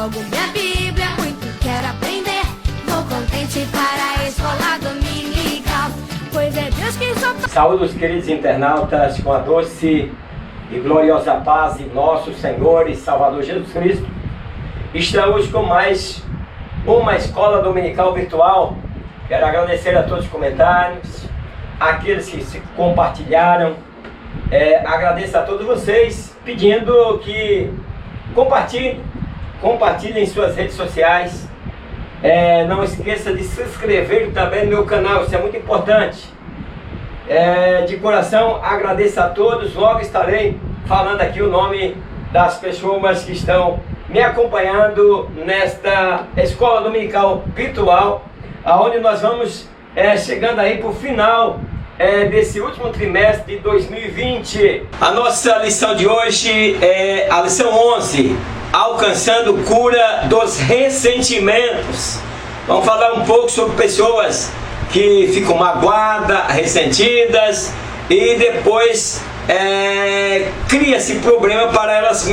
logo minha Bíblia, muito quero aprender. Vou contente para a escola dominical, pois é Deus quem só... Saúde os queridos internautas, com a doce e gloriosa paz de nosso Senhor e Salvador Jesus Cristo. Estamos com mais uma escola dominical virtual. Quero agradecer a todos os comentários, aqueles que se compartilharam. Agradeço a todos vocês, pedindo que compartilhem em suas redes sociais. Não esqueça de se inscrever também no meu canal, isso é muito importante. De coração agradeço a todos. Logo estarei falando aqui o nome das pessoas que estão me acompanhando nesta escola dominical virtual, aonde nós vamos chegando aí para o final desse último trimestre de 2020. A nossa lição de hoje é a lição 11, alcançando cura dos ressentimentos. Vamos falar um pouco sobre pessoas que ficam magoadas, ressentidas, e depois cria-se problema para elas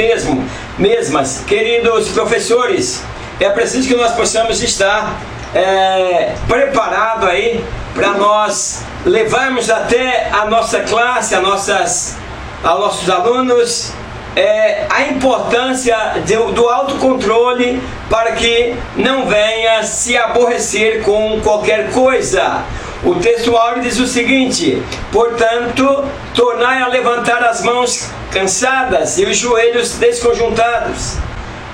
mesmas. Queridos professores, é preciso que nós possamos estar preparados aí para nós levarmos até a nossa classe, aos nossos alunos, a importância do autocontrole, para que não venha se aborrecer com qualquer coisa. O texto áureo diz o seguinte: portanto, tornai a levantar as mãos cansadas e os joelhos desconjuntados.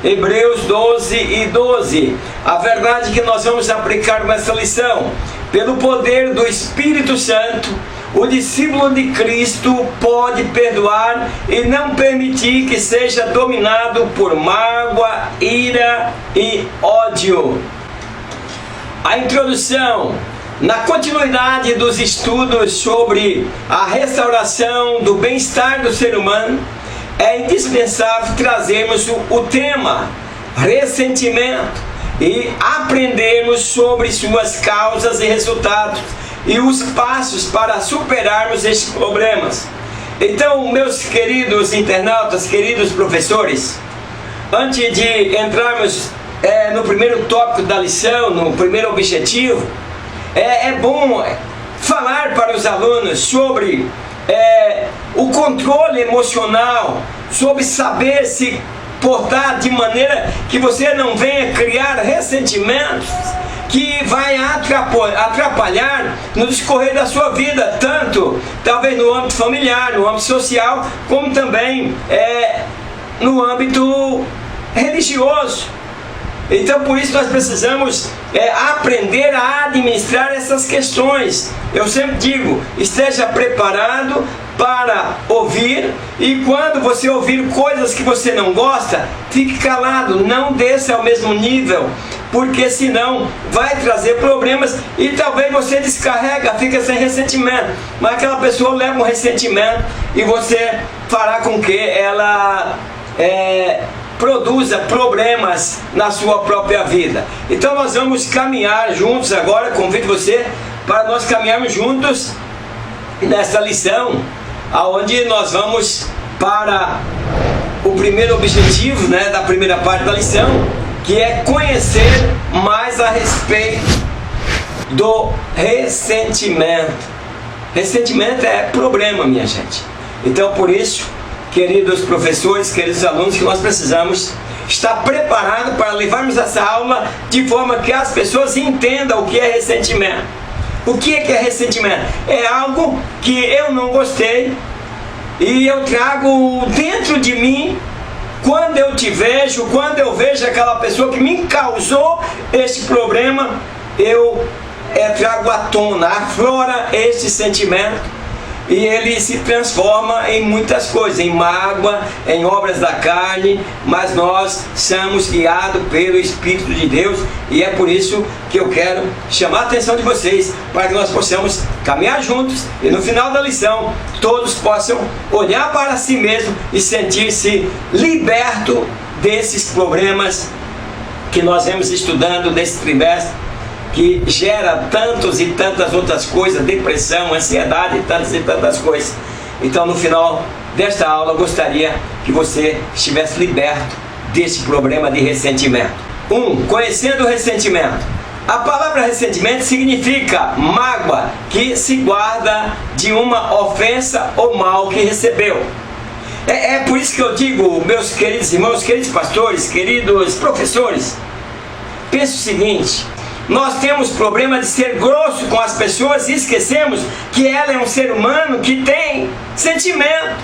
Hebreus 12:12. A verdade que nós vamos aplicar nessa lição: pelo poder do Espírito Santo, o discípulo de Cristo pode perdoar e não permitir que seja dominado por mágoa, ira e ódio. A introdução. Na continuidade dos estudos sobre a restauração do bem-estar do ser humano, é indispensável trazermos o tema ressentimento e aprendermos sobre suas causas e resultados e os passos para superarmos estes problemas. Então, meus queridos internautas, queridos professores, antes de entrarmos no primeiro tópico da lição, no primeiro objetivo, é bom falar para os alunos sobre o controle emocional, sobre saber se portar de maneira que você não venha criar ressentimentos que vai atrapalhar no discorrer da sua vida, tanto talvez no âmbito familiar, no âmbito social, como também no âmbito religioso. Então, por isso nós precisamos aprender a administrar essas questões. Eu sempre digo, esteja preparado para ouvir, e quando você ouvir coisas que você não gosta, fique calado, não desça ao mesmo nível, porque senão vai trazer problemas e talvez você descarrega, fica sem ressentimento, mas aquela pessoa leva um ressentimento e você fará com que ela produza problemas na sua própria vida. Então nós vamos caminhar juntos agora. Convido você para nós caminharmos juntos nessa lição, aonde nós vamos para o primeiro objetivo, da primeira parte da lição, que é conhecer mais a respeito do ressentimento. Ressentimento é problema, minha gente. Então, por isso, queridos professores, queridos alunos, que nós precisamos estar preparados para levarmos essa aula de forma que as pessoas entendam o que é ressentimento. O que é ressentimento? É algo que eu não gostei e eu trago dentro de mim. Quando eu vejo aquela pessoa que me causou este problema, eu trago à tona, aflora este sentimento, e ele se transforma em muitas coisas, em mágoa, em obras da carne, mas nós somos guiados pelo Espírito de Deus, e é por isso que eu quero chamar a atenção de vocês, para que nós possamos caminhar juntos, e no final da lição, todos possam olhar para si mesmo e sentir-se liberto desses problemas que nós vemos estudando nesse trimestre, que gera tantos e tantas outras coisas, depressão, ansiedade e tantas coisas. Então, no final desta aula, eu gostaria que você estivesse liberto desse problema de ressentimento. Conhecendo o ressentimento. A palavra ressentimento significa mágoa que se guarda de uma ofensa ou mal que recebeu. É por isso que eu digo, meus queridos irmãos, queridos pastores, queridos professores, pense o seguinte: nós temos problema de ser grosso com as pessoas e esquecemos que ela é um ser humano que tem sentimento.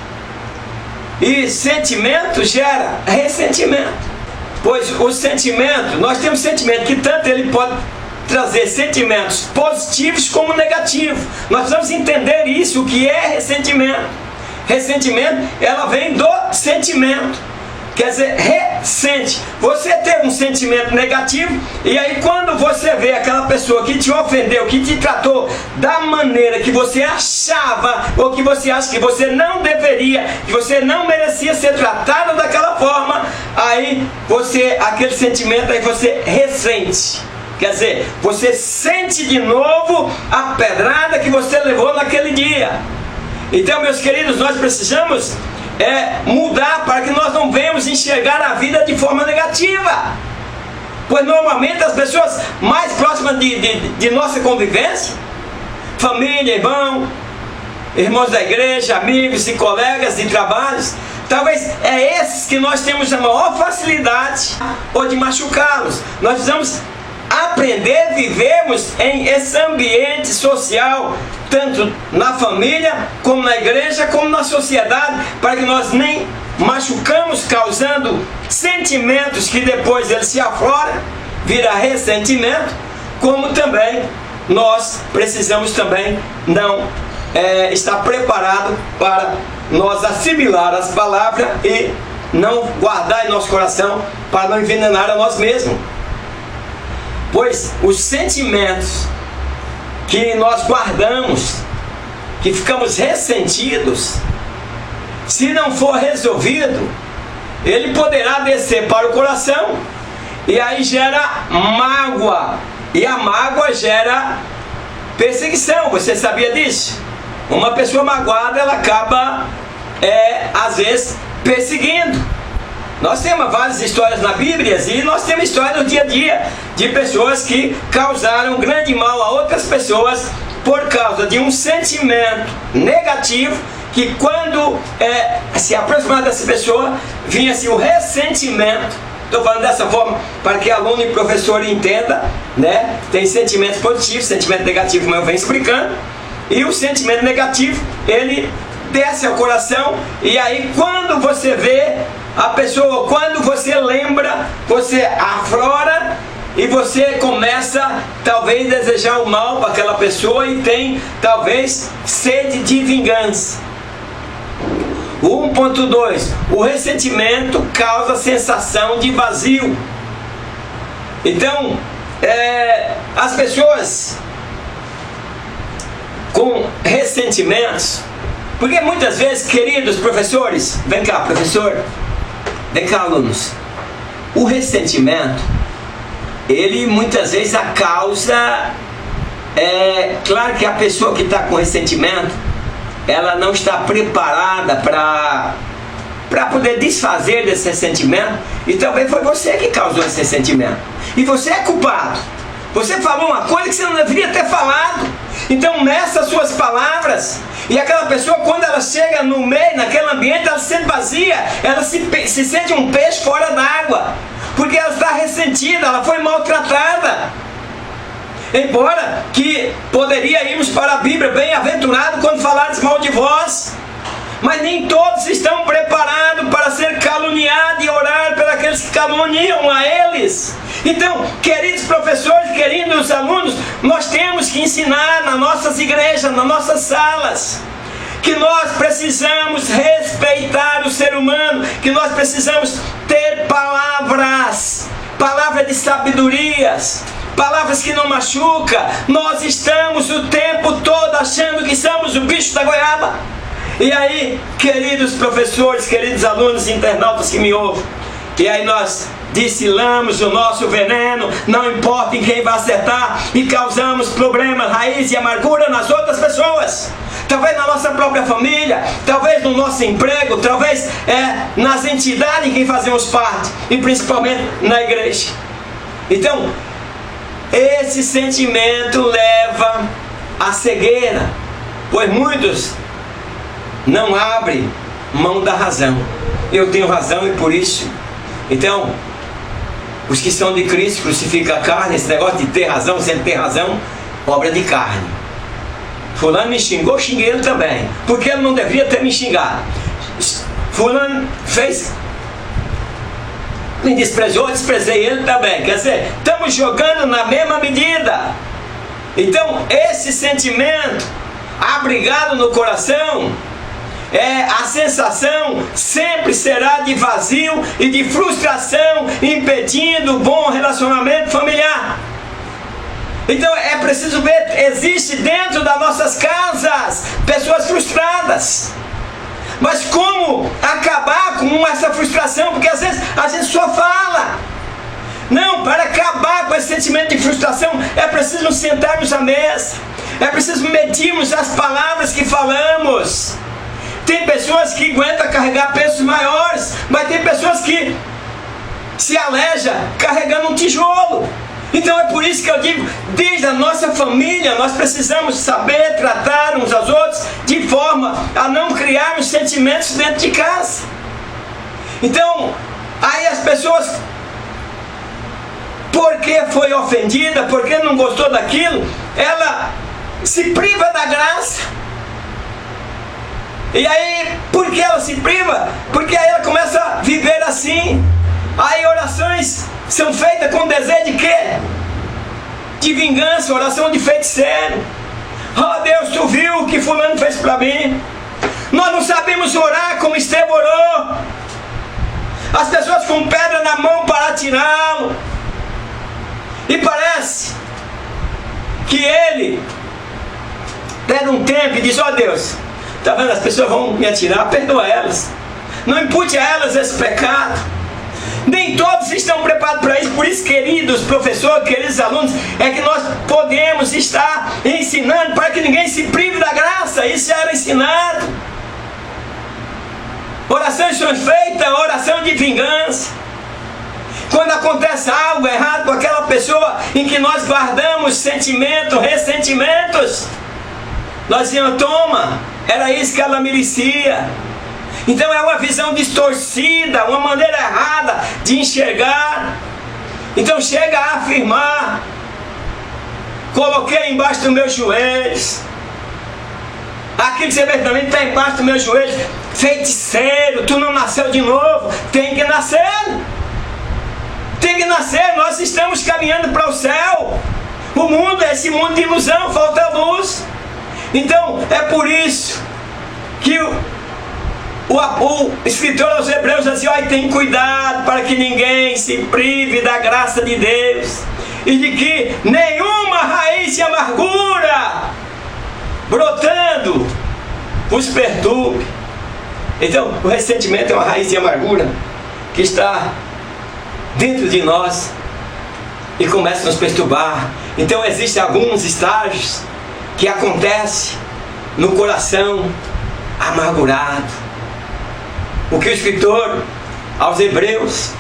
E sentimento gera ressentimento. Pois o sentimento, nós temos sentimento que tanto ele pode trazer sentimentos positivos como negativos. Nós precisamos entender isso, o que é ressentimento. Ressentimento, ela vem do sentimento. Quer dizer, ressente. Você teve um sentimento negativo e aí quando você vê aquela pessoa que te ofendeu, que te tratou da maneira que você achava ou que você acha que você não deveria, que você não merecia ser tratado daquela forma, aí você, aquele sentimento aí você ressente. Quer dizer, você sente de novo a pedrada que você levou naquele dia. Então, meus queridos, nós precisamos mudar para que nós não venhamos enxergar a vida de forma negativa. Pois normalmente as pessoas mais próximas de nossa convivência, família, irmãos da igreja, amigos e colegas de trabalhos, talvez esses que nós temos a maior facilidade ou de machucá-los. Nós precisamos aprender a vivermos em esse ambiente social, tanto na família, como na igreja, como na sociedade, para que nós nem machucamos, causando sentimentos que depois eles se afloram, vira ressentimento, como também nós precisamos também não estar preparado para nós assimilar as palavras e não guardar em nosso coração para não envenenar a nós mesmos. Pois os sentimentos que nós guardamos, que ficamos ressentidos, se não for resolvido, ele poderá descer para o coração e aí gera mágoa, e a mágoa gera perseguição. Você sabia disso? Uma pessoa magoada, ela acaba às vezes perseguindo. Nós temos várias histórias na Bíblia e nós temos histórias no dia a dia de pessoas que causaram grande mal a outras pessoas por causa de um sentimento negativo, que quando se aproximar dessa pessoa vinha-se o ressentimento. Estou falando dessa forma para que aluno e professor entenda, né? Tem sentimentos positivos, sentimento negativo, como eu venho explicando, e o sentimento negativo ele desce ao coração, e aí quando você vê a pessoa, quando você lembra, você aflora e você começa talvez desejar o mal para aquela pessoa e tem talvez sede de vingança. 1.2. O ressentimento causa sensação de vazio. Então, as pessoas com ressentimentos, porque muitas vezes, queridos professores, vem cá, professor, vem cá, alunos, o ressentimento, ele muitas vezes a causa, claro que a pessoa que está com ressentimento, ela não está preparada para poder desfazer desse ressentimento, e talvez foi você que causou esse ressentimento, e você é culpado. Você falou uma coisa que você não deveria ter falado. Então meça as suas palavras. E aquela pessoa, quando ela chega no meio, naquele ambiente, ela se sente vazia. Ela se sente um peixe fora d'água. Porque ela está ressentida, ela foi maltratada. Embora que poderia irmos para a Bíblia, bem-aventurado quando falares mal de vós. Mas nem todos estão preparados para ser caluniados e orar por aqueles que caluniam a eles. Então, queridos professores, queridos alunos, nós temos que ensinar nas nossas igrejas, nas nossas salas, que nós precisamos respeitar o ser humano, que nós precisamos ter palavras de sabedorias, palavras que não machucam. Nós estamos o tempo todo achando que somos o bicho da goiaba. E aí, queridos professores, queridos alunos, internautas que me ouvem, e aí nós destilamos o nosso veneno, não importa em quem vai acertar, e causamos problemas, raiz e amargura nas outras pessoas. talvez na nossa própria família, talvez no nosso emprego, talvez nas entidades em que fazemos parte, e principalmente na igreja. Então, esse sentimento leva à cegueira, pois muitos não abrem mão da razão. Eu tenho razão e por isso. Então, os que são de Cristo crucificam a carne. Esse negócio de ter razão, sempre ter razão, obra de carne. Fulano me xingou, xinguei ele também, porque ele não devia ter me xingado. Fulano me desprezou, desprezei ele também. Quer dizer, estamos jogando na mesma medida. Então, esse sentimento abrigado no coração, a sensação sempre será de vazio e de frustração, impedindo o bom relacionamento familiar. Então é preciso ver, existe dentro das nossas casas pessoas frustradas. Mas como acabar com essa frustração? Porque às vezes a gente só fala. Não, para acabar com esse sentimento de frustração é preciso nos sentarmos à mesa. É preciso medirmos as palavras que falamos. Tem pessoas que aguentam carregar pesos maiores, mas tem pessoas que se aleijam carregando um tijolo. Então é por isso que eu digo, desde a nossa família, nós precisamos saber tratar uns aos outros de forma a não criarmos sentimentos dentro de casa. Então, aí as pessoas, porque foi ofendida, porque não gostou daquilo, ela se priva da graça. E aí, por que ela se priva? Porque aí ela começa a viver assim. Aí orações são feitas com desejo de quê? De vingança, oração de feiticeiro. Oh Deus, tu viu o que fulano fez para mim? Nós não sabemos orar como Estevão orou. As pessoas com pedra na mão para atirá-lo. E parece que ele pega um tempo e diz, ó Deus, tá vendo, as pessoas vão me atirar, perdoa elas. Não impute a elas esse pecado. Nem todos estão preparados para isso. Por isso, queridos professores, queridos alunos, é que nós podemos estar ensinando para que ninguém se prive da graça. Isso já era ensinado. Orações são feitas, oração de vingança. Quando acontece algo errado com aquela pessoa em que nós guardamos sentimentos, ressentimentos, nós dizemos, toma, era isso que ela merecia. Então é uma visão distorcida, uma maneira errada de enxergar. Então chega a afirmar, coloquei embaixo dos meus joelhos. Aquilo que você vê também está embaixo dos meus joelhos. Feiticeiro, tu não nasceu de novo. Tem que nascer. Tem que nascer, nós estamos caminhando para o céu. O mundo é esse mundo de ilusão, falta luz. Então é por isso que o escritor aos Hebreus diz assim, olha, tem cuidado para que ninguém se prive da graça de Deus, e de que nenhuma raiz de amargura brotando os perturbe. Então o ressentimento é uma raiz de amargura que está dentro de nós e começa a nos perturbar. Então existem alguns estágios que acontecem no coração amargurado. O que o escritor aos Hebreus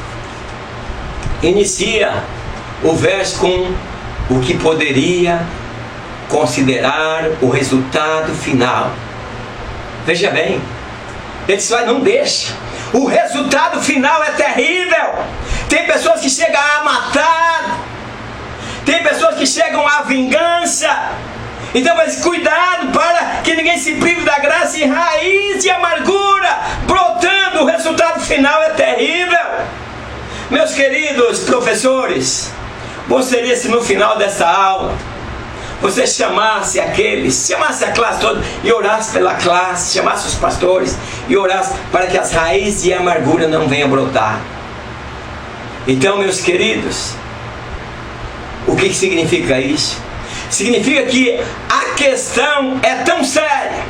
inicia o verso com o que poderia considerar o resultado final. Veja bem, ele diz, não deixa. O resultado final é terrível. Tem pessoas que chegam a matar. Tem pessoas que chegam à vingança. Então, mas cuidado para que ninguém se prive da graça, e raiz de amargura brotando, o resultado final é terrível. Meus queridos professores, bom seria se no final dessa aula você chamasse a classe toda e orasse pela classe, chamasse os pastores e orasse para que as raízes de amargura não venham brotar. Então, meus queridos, o que significa isso? Significa que a questão é tão séria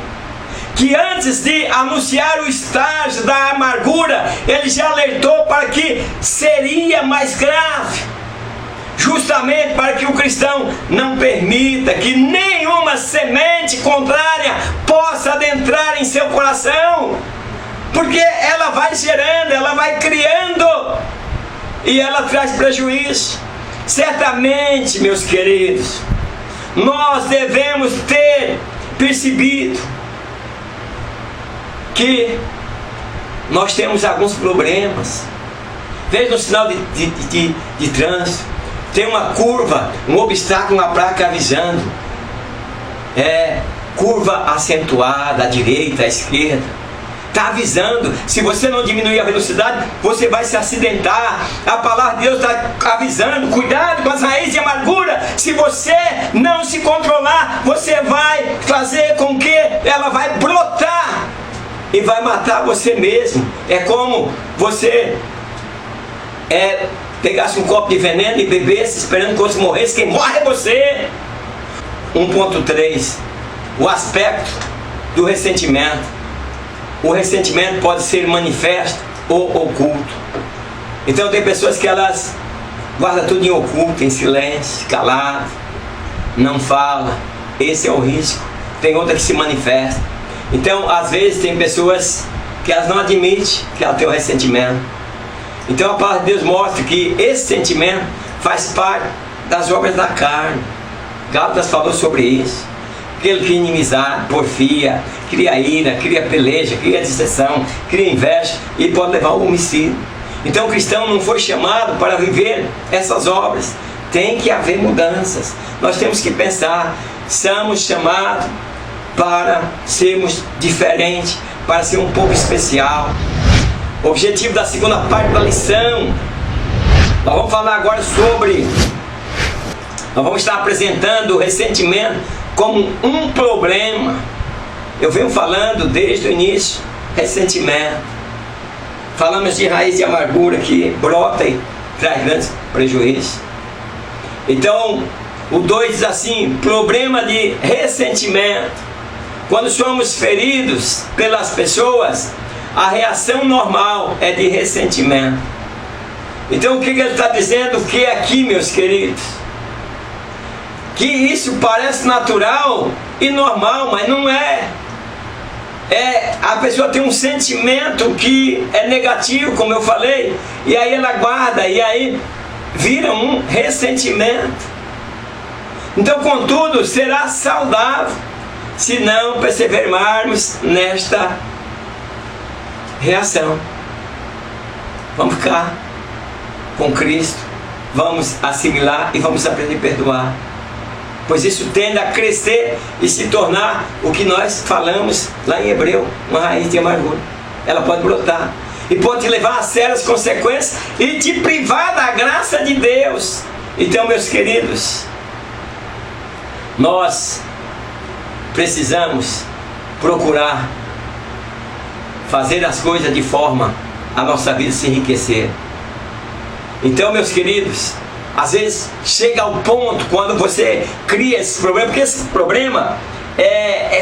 que antes de anunciar o estágio da amargura, ele já alertou para que seria mais grave. justamente para que o cristão não permita que nenhuma semente contrária possa adentrar em seu coração, porque ela vai gerando, ela vai criando e ela traz prejuízo. Certamente, meus queridos, nós devemos ter percebido que nós temos alguns problemas. Veja no sinal de trânsito, tem uma curva, um obstáculo, uma placa avisando. Curva acentuada, à direita, à esquerda. Está avisando. Se você não diminuir a velocidade, você vai se acidentar. A palavra de Deus está avisando. Cuidado com as raízes de amargura. Se você não se controlar, você vai fazer com que ela vai brotar e vai matar você mesmo. É como você pegasse um copo de veneno e bebesse esperando que você morresse. Quem morre é você. 1.3. O aspecto do ressentimento. O ressentimento pode ser manifesto ou oculto. Então tem pessoas que elas guardam tudo em oculto, em silêncio, calado, não fala. Esse é o risco. Tem outra que se manifesta. Então às vezes tem pessoas que elas não admitem que ela tem o ressentimento. Então a palavra de Deus mostra que esse sentimento faz parte das obras da carne. Gálatas falou sobre isso. Aquele que inimizade, porfia, cria ira, cria peleja, cria dissensão, cria inveja e pode levar ao homicídio. Então o cristão não foi chamado para viver essas obras. Tem que haver mudanças. Nós temos que pensar, somos chamados para sermos diferentes, para ser um pouco especial. O objetivo da segunda parte da lição, nós vamos falar agora nós vamos estar apresentando o ressentimento como um problema. Eu venho falando desde o início, ressentimento. Falamos de raiz de amargura que brota e traz grandes prejuízos. Então, o 2 diz assim, problema de ressentimento. Quando somos feridos pelas pessoas, a reação normal é de ressentimento. Então, o que ele está dizendo? O que aqui, meus queridos? Que isso parece natural e normal, mas não é. A pessoa tem um sentimento que é negativo, como eu falei, e aí ela guarda, e aí vira um ressentimento. Então, contudo, será saudável se não perseverarmos nesta reação. Vamos ficar com Cristo, vamos assimilar e vamos aprender a perdoar. Pois isso tende a crescer e se tornar o que nós falamos lá em Hebreu, uma raiz de amargura. Ela pode brotar e pode te levar a sérias consequências e te privar da graça de Deus. Então, meus queridos, nós precisamos procurar fazer as coisas de forma a nossa vida se enriquecer. Então, meus queridos, às vezes chega ao ponto quando você cria esse problema, porque esse problema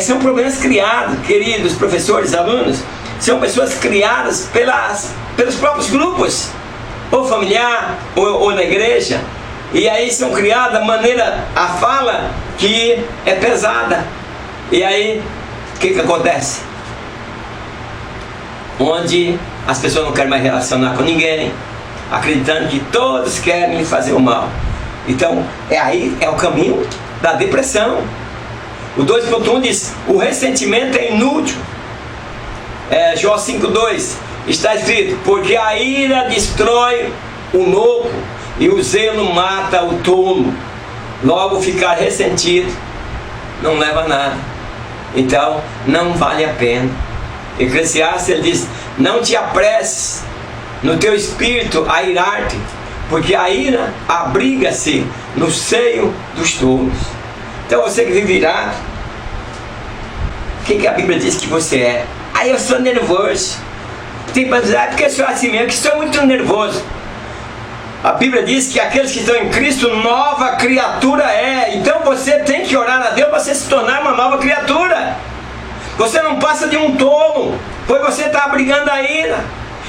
são problemas criados, queridos professores, alunos, são pessoas criadas pelos próprios grupos, ou familiar, ou na igreja, e aí são criadas da maneira, a fala que é pesada, e aí o que acontece? Onde as pessoas não querem mais relacionar com ninguém, acreditando que todos querem lhe fazer o mal. Então, é o caminho da depressão. O 2.1 diz, o ressentimento é inútil. Jó 5.2 está escrito, porque a ira destrói o louco e o zelo mata o tolo. Logo, ficar ressentido não leva a nada. Então, não vale a pena. Eclesiastes ele diz, não te apresses no teu espírito a irar-te, porque a ira abriga-se no seio dos tolos. Então você que vive irado, o que a Bíblia diz que você é? Eu sou nervoso. Tem para dizer, porque eu sou assim mesmo, que sou muito nervoso. A Bíblia diz que aqueles que estão em Cristo, nova criatura é. Então você tem que orar a Deus para você se tornar uma nova criatura. Você não passa de um tolo, pois você está abrigando a ira.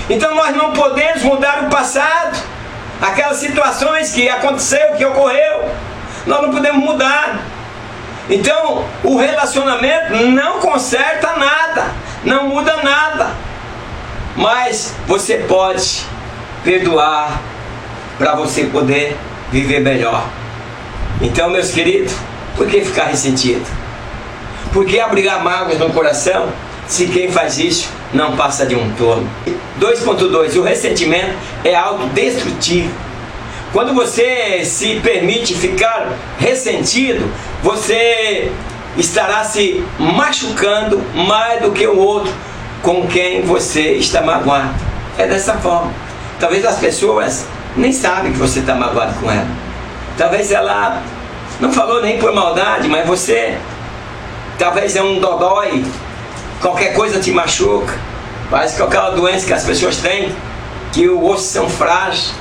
Então nós não podemos mudar o passado. aquelas situações que aconteceu, que ocorreu, nós não podemos mudar. Então, o relacionamento não conserta nada, não muda nada, mas você pode perdoar para você poder viver melhor. Então, meus queridos, por que ficar ressentido? Por que abrigar mágoas no coração, se quem faz isso não passa de um tolo? 2.2. O ressentimento é autodestrutivo. Quando você se permite ficar ressentido, você estará se machucando mais do que o outro com quem você está magoado. É dessa forma. Talvez as pessoas nem sabem que você está magoado com ela. Talvez ela não falou nem por maldade, mas você talvez é um dodói, qualquer coisa te machuca. Parece que é aquela doença que as pessoas têm, que os ossos são frágeis.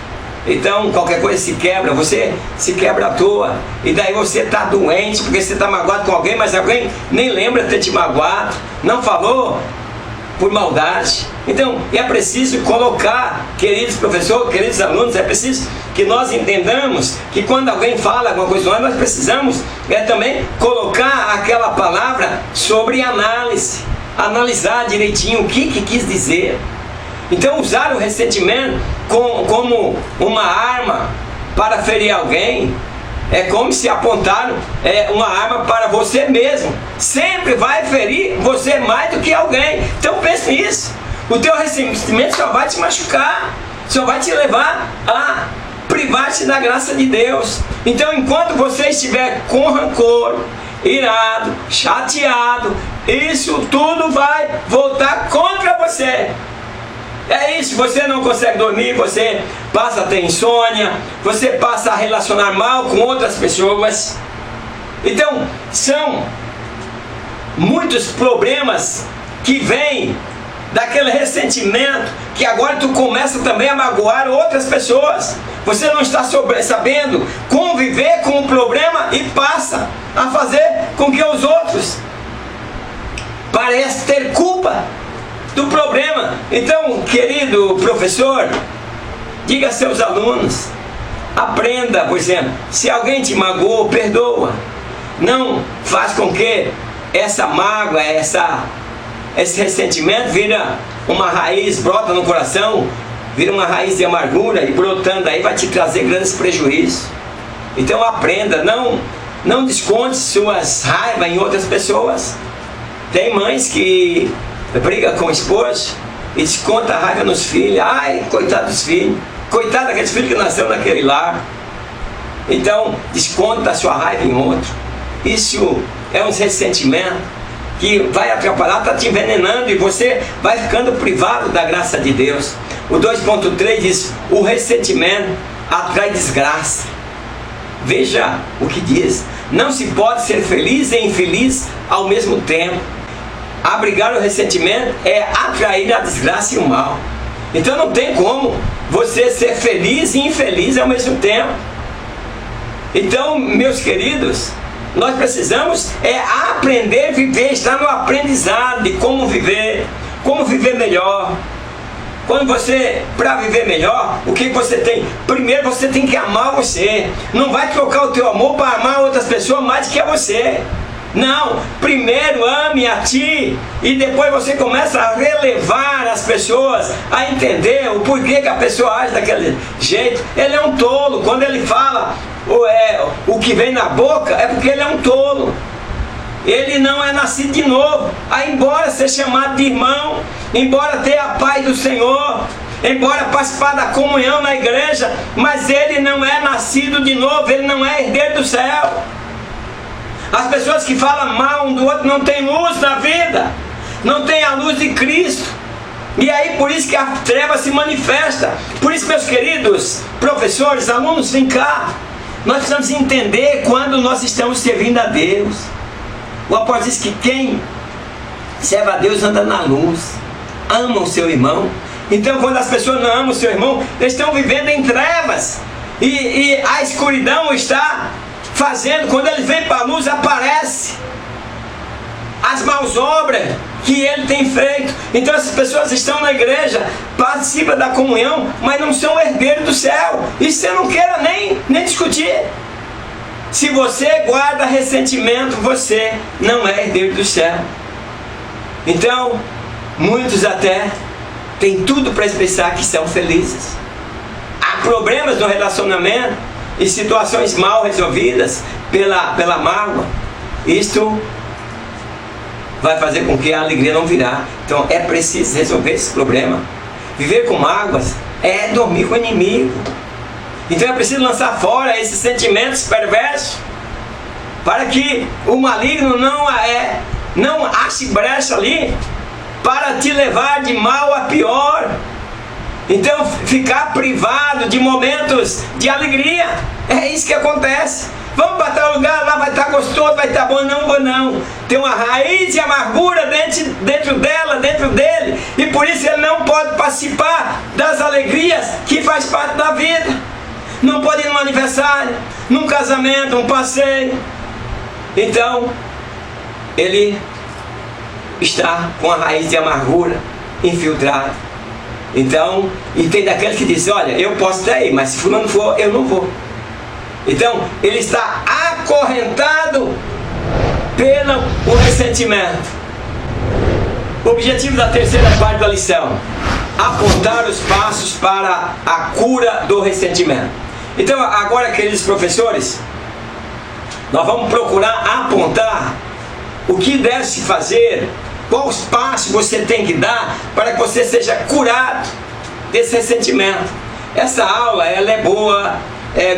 Então qualquer coisa se quebra, você se quebra à toa. E daí você está doente porque você está magoado com alguém, mas alguém nem lembra de ter te magoado, não falou por maldade. Então é preciso colocar, queridos professores, queridos alunos, é preciso que nós entendamos que quando alguém fala alguma coisa, nós precisamos também colocar aquela palavra sobre análise, analisar direitinho o que quis dizer. Então usar o ressentimento como uma arma para ferir alguém é como se apontaram uma arma para você mesmo. Sempre vai ferir você mais do que alguém. Então pense nisso. O teu ressentimento só vai te machucar, só vai te levar a privar-te da graça de Deus. Então enquanto você estiver com rancor, irado, chateado, isso tudo vai voltar contra você. É isso, você não consegue dormir, você passa a ter insônia, você passa a relacionar mal com outras pessoas. Então, são muitos problemas que vêm daquele ressentimento, que agora tu começa também a magoar outras pessoas. Você não está sabendo conviver com o problema e passa a fazer com que os outros pareçam ter culpa do problema. Então, querido professor, diga a seus alunos, aprenda, por exemplo, se alguém te magoou, perdoa. Não faz com que essa mágoa, esse ressentimento vira uma raiz, brota no coração, vira uma raiz de amargura e brotando aí vai te trazer grandes prejuízos. Então aprenda, não desconte suas raivas em outras pessoas. Tem mães que briga com o esposo e desconta a raiva nos filhos. Ai, coitado dos filhos, coitado daqueles filhos que nasceram naquele lar. Então desconta a sua raiva em outro. Isso é um ressentimento que vai atrapalhar, está te envenenando e você vai ficando privado da graça de Deus. O 2.3 diz, o ressentimento atrai desgraça. Veja o que diz, não se pode ser feliz e infeliz ao mesmo tempo. Abrigar o ressentimento é atrair a desgraça e o mal. Então não tem como você ser feliz e infeliz ao mesmo tempo. Então, meus queridos, nós precisamos aprender a viver, estar no aprendizado de como viver melhor. Quando você, para viver melhor, o que você tem? Primeiro você tem que amar você. Não vai trocar o teu amor para amar outras pessoas mais do que a você. Não, primeiro ame a ti e depois você começa a relevar as pessoas, a entender o porquê que a pessoa age daquele jeito. Ele é um tolo, quando ele fala o que vem na boca é porque ele é um tolo. Ele não é nascido de novo. Aí, embora ser chamado de irmão, embora ter a paz do Senhor, embora participar da comunhão na igreja, mas ele não é nascido de novo, ele não é herdeiro do céu. As pessoas que falam mal um do outro não têm luz na vida, não têm a luz de Cristo. E aí por isso que a treva se manifesta. Por isso, meus queridos professores, alunos, vem cá. Nós precisamos entender quando nós estamos servindo a Deus. O apóstolo diz que quem serve a Deus anda na luz, ama o seu irmão. Então quando as pessoas não amam o seu irmão, eles estão vivendo em trevas. E a escuridão está fazendo, quando ele vem para a luz, aparece as más obras, que ele tem feito. Então essas pessoas estão na igreja, participam da comunhão, mas não são herdeiros do céu. Isso você não queira nem discutir. Se você guarda ressentimento, você não é herdeiro do céu. Então, muitos até têm tudo para expressar que são felizes. Há problemas no relacionamento e situações mal resolvidas pela mágoa. Isto vai fazer com que a alegria não virá. Então é preciso resolver esse problema. Viver com mágoas é dormir com o inimigo. Então é preciso lançar fora esses sentimentos perversos, para que o maligno não ache brecha ali para te levar de mal a pior. Então ficar privado de momentos de alegria, é isso que acontece. Vamos para tal lugar, lá vai estar gostoso, vai estar bom. Não vou não. Tem uma raiz de amargura dentro dela, dentro dele, e por isso ele não pode participar das alegrias que faz parte da vida. Não pode ir num aniversário, num casamento, num passeio. Então ele está com a raiz de amargura infiltrada. Então, e tem daqueles que dizem: olha, eu posso até ir, mas se fulano for, eu não vou. Então, ele está acorrentado pelo ressentimento. O objetivo da terceira parte da lição: apontar os passos para a cura do ressentimento. Então, agora, queridos professores, nós vamos procurar apontar o que deve se fazer, quais passos você tem que dar para que você seja curado desse ressentimento. Essa aula, ela é boa.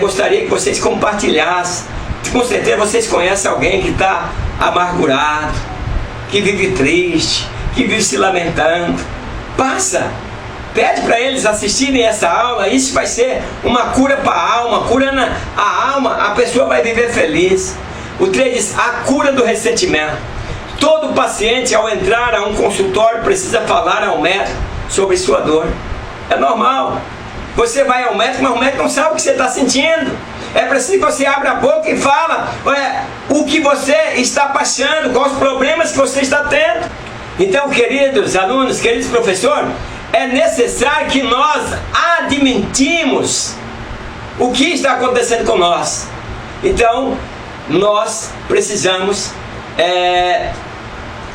Gostaria que vocês compartilhassem. Com certeza vocês conhecem alguém que está amargurado, que vive triste, que vive se lamentando. Pede para eles assistirem essa aula. Isso vai ser uma cura para a alma. Curando a alma, a pessoa vai viver feliz. O 3 diz: a cura do ressentimento. Todo paciente, ao entrar a um consultório, precisa falar ao médico sobre sua dor. É normal. Você vai ao médico, mas o médico não sabe o que você está sentindo. É preciso que você abra a boca e fala o que você está passando, quais os problemas que você está tendo. Então, queridos alunos, queridos professores, é necessário que nós admitimos o que está acontecendo com nós. Então, nós precisamos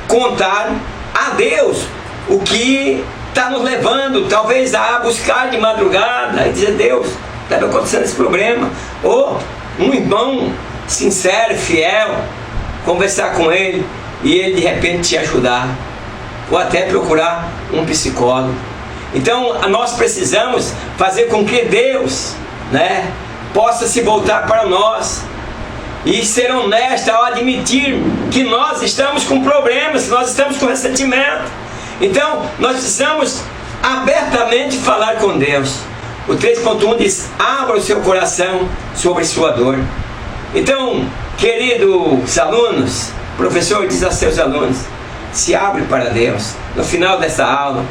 contar a Deus o que está nos levando, talvez, a buscar de madrugada e dizer: Deus, está acontecendo esse problema. Ou um irmão sincero, fiel, conversar com ele e ele de repente te ajudar. Ou até procurar um psicólogo. Então nós precisamos fazer com que Deus, possa se voltar para nós e ser honesto ao admitir que nós estamos com problemas, que nós estamos com ressentimento. Então nós precisamos abertamente falar com Deus. O 3.1 diz: abra o seu coração sobre sua dor. Então, queridos alunos, o professor diz a seus alunos: se abre para Deus. No final dessa aula,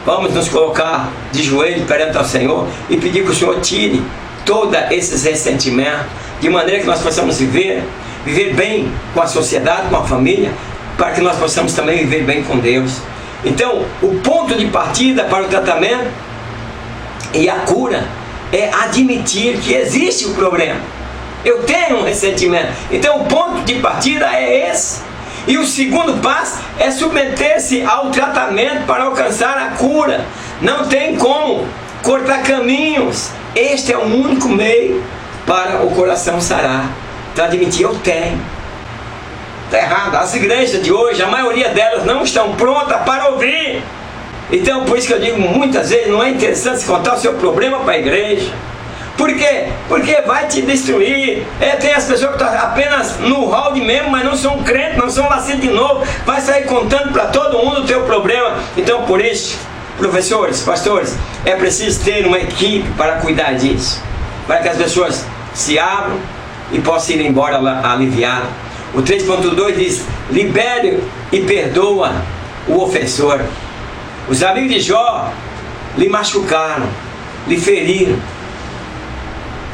vamos nos colocar de joelho perante ao Senhor e pedir que o Senhor tire todos esses ressentimentos, de maneira que nós possamos viver bem com a sociedade, com a família, para que nós possamos também viver bem com Deus. Então, o ponto de partida para o tratamento e a cura é admitir que existe o problema. Eu tenho um ressentimento. Então, o ponto de partida é esse. E o segundo passo é submeter-se ao tratamento para alcançar a cura. Não tem como cortar caminhos. Este é o único meio para o coração sarar. Então, admitir: eu tenho. Está errado. As igrejas de hoje, a maioria delas não estão prontas para ouvir. Então, por isso que eu digo muitas vezes, não é interessante contar o seu problema para a igreja. Por quê? Porque vai te destruir. Tem as pessoas que estão apenas no hall de membro, mas não são crentes, não são nascidos de novo. Vai sair contando para todo mundo o teu problema. Então, por isso, professores, pastores, é preciso ter uma equipe para cuidar disso, para que as pessoas se abram e possam ir embora aliviadas. O 3.2 diz: libere e perdoa o ofensor. Os amigos de Jó lhe machucaram, lhe feriram,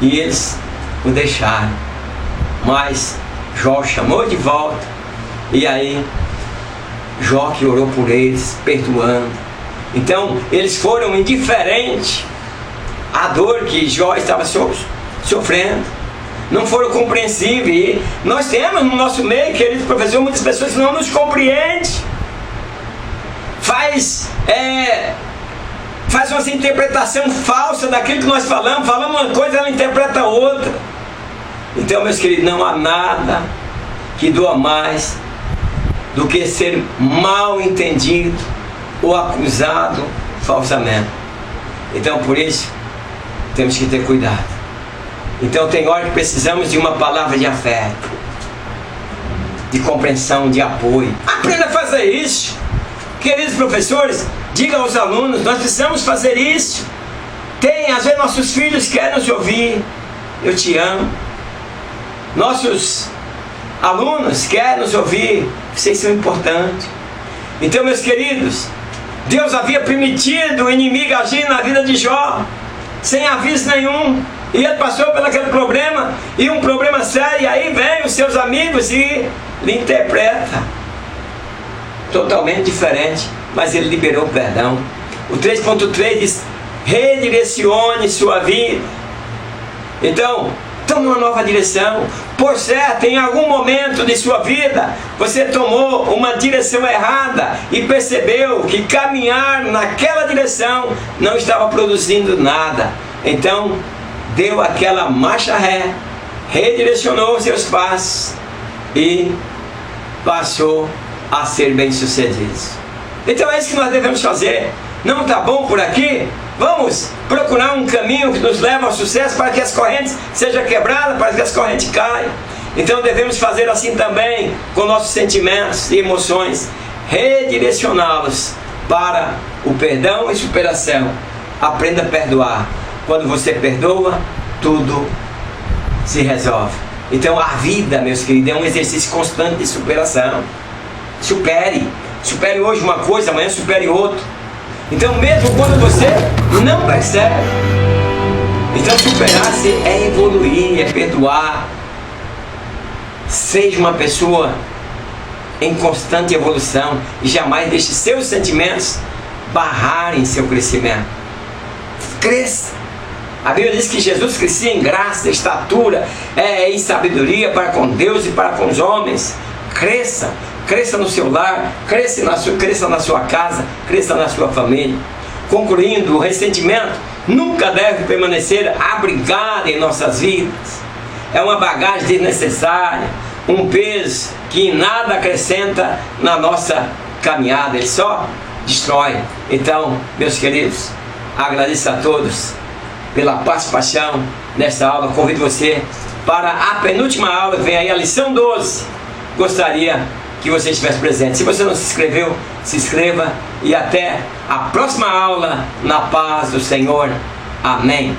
e eles o deixaram. Mas Jó chamou de volta, e aí Jó que orou por eles, perdoando. Então eles foram indiferentes à dor que Jó estava sofrendo. Não foram compreensíveis. E nós temos no nosso meio, queridos professores, muitas pessoas que não nos compreendem. Faz uma interpretação falsa daquilo que nós falamos. Falamos uma coisa, ela interpreta outra. Então, meus queridos, não há nada que doa mais do que ser mal entendido ou acusado falsamente. Então, por isso, temos que ter cuidado. Então, tem hora que precisamos de uma palavra de afeto, de compreensão, de apoio. Aprenda a fazer isso. Queridos professores, diga aos alunos, nós precisamos fazer isso. Às vezes nossos filhos querem nos ouvir. Eu te amo. Nossos alunos querem nos ouvir. Vocês são importantes. Então, meus queridos, Deus havia permitido o inimigo agir na vida de Jó, sem aviso nenhum. E ele passou por aquele problema, e um problema sério, e aí vem os seus amigos e lhe interpreta totalmente diferente, mas ele liberou o perdão. O 3.3 diz: redirecione sua vida. Então, tome uma nova direção. Por certo, em algum momento de sua vida, você tomou uma direção errada e percebeu que caminhar naquela direção não estava produzindo nada. Então, deu aquela marcha ré, redirecionou seus passos e passou a ser bem sucedido. Então é isso que nós devemos fazer. Não está bom por aqui? Vamos procurar um caminho que nos leve ao sucesso, para que as correntes sejam quebradas, para que as correntes caiam. Então devemos fazer assim também com nossos sentimentos e emoções, redirecioná-los para o perdão e superação. Aprenda a perdoar. Quando você perdoa, tudo se resolve. Então a vida, meus queridos, é um exercício constante de superação. Supere hoje uma coisa, amanhã supere outra. Então, mesmo quando você não percebe, então superar-se é evoluir, é perdoar. Seja uma pessoa em constante evolução e jamais deixe seus sentimentos barrarem seu crescimento. Cresça. A Bíblia diz que Jesus crescia em graça, estatura, em sabedoria para com Deus e para com os homens. Cresça. Cresça no seu lar, cresça na sua casa, cresça na sua família. Concluindo, o ressentimento nunca deve permanecer abrigado em nossas vidas. É uma bagagem desnecessária, um peso que em nada acrescenta na nossa caminhada, ele só destrói. Então, meus queridos, agradeço a todos pela participação nesta aula. Convido você para a penúltima aula, vem aí a lição 12. Gostaria que você estivesse presente. Se você não se inscreveu, se inscreva, e até a próxima aula, na paz do Senhor. Amém.